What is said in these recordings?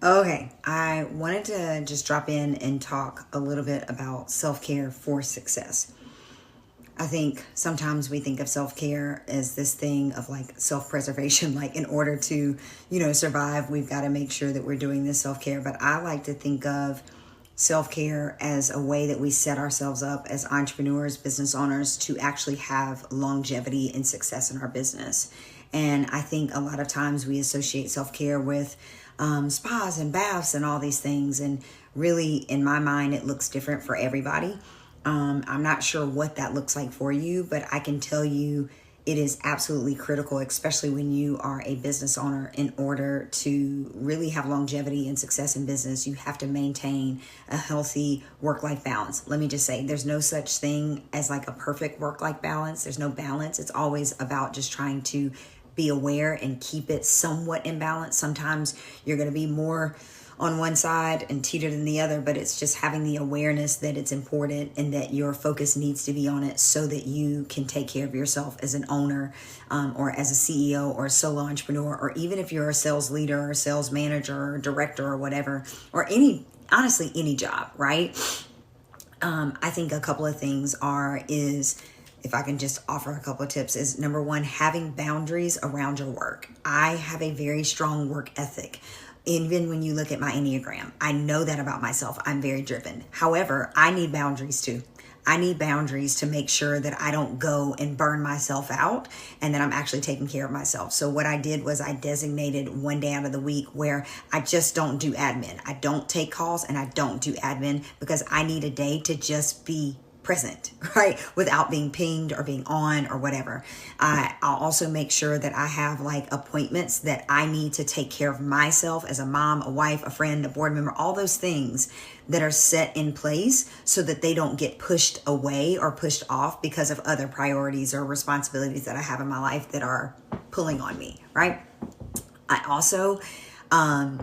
Okay, I wanted to just drop in and talk a little bit about self-care for success. I think sometimes we think of self-care as this thing of like self-preservation, like in order to, survive, we've got to make sure that we're doing this self-care. But I like to think of self-care as a way that we set ourselves up as entrepreneurs, business owners to actually have longevity and success in our business. And I think a lot of times we associate self-care with spas and baths and all these things. And really, in my mind, it looks different for everybody. I'm not sure what that looks like for you, but I can tell you it is absolutely critical, especially when you are a business owner. In order to really have longevity and success in business, you have to maintain a healthy work-life balance. Let me just say, there's no such thing as like a perfect work-life balance. There's no balance. It's always about just trying to be aware and keep it somewhat in balance. Sometimes you're going to be more on one side and teeter than the other, but it's just having the awareness that it's important and that your focus needs to be on it so that you can take care of yourself as an owner or as a CEO or a solo entrepreneur, or even if you're a sales leader or sales manager or director or whatever, or honestly, any job, right? I think a couple of things is, if I can just offer a couple of tips, is number one, having boundaries around your work. I have a very strong work ethic. Even when you look at my Enneagram, I know that about myself. I'm very driven. However, I need boundaries too. I need boundaries to make sure that I don't go and burn myself out and that I'm actually taking care of myself. So what I did was I designated one day out of the week where I just don't do admin. I don't take calls and I don't do admin because I need a day to just be present, right? Without being pinged or being on or whatever. I'll also make sure that I have like appointments that I need to take care of myself as a mom, a wife, a friend, a board member, all those things that are set in place so that they don't get pushed away or pushed off because of other priorities or responsibilities that I have in my life that are pulling on me, right? I also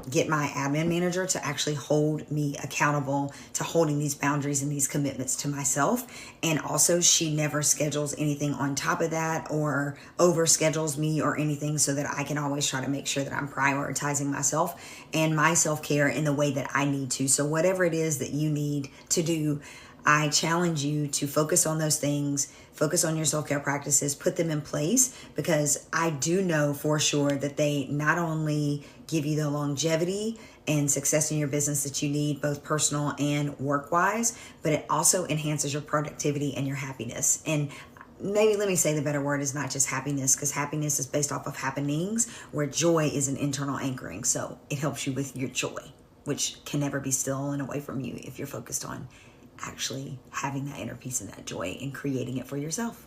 get my admin manager to actually hold me accountable to holding these boundaries and these commitments to myself. And also, she never schedules anything on top of that or over schedules me or anything, so that I can always try to make sure that I'm prioritizing myself and my self-care in the way that I need to. So whatever it is that you need to do, I challenge you to focus on those things, focus on your self-care practices, put them in place, because I do know for sure that they not only give you the longevity and success in your business that you need, both personal and work-wise, but it also enhances your productivity and your happiness. And maybe let me say the better word is not just happiness, because happiness is based off of happenings, where joy is an internal anchoring. So it helps you with your joy, which can never be stolen away from you if you're focused on actually having that inner peace and that joy and creating it for yourself.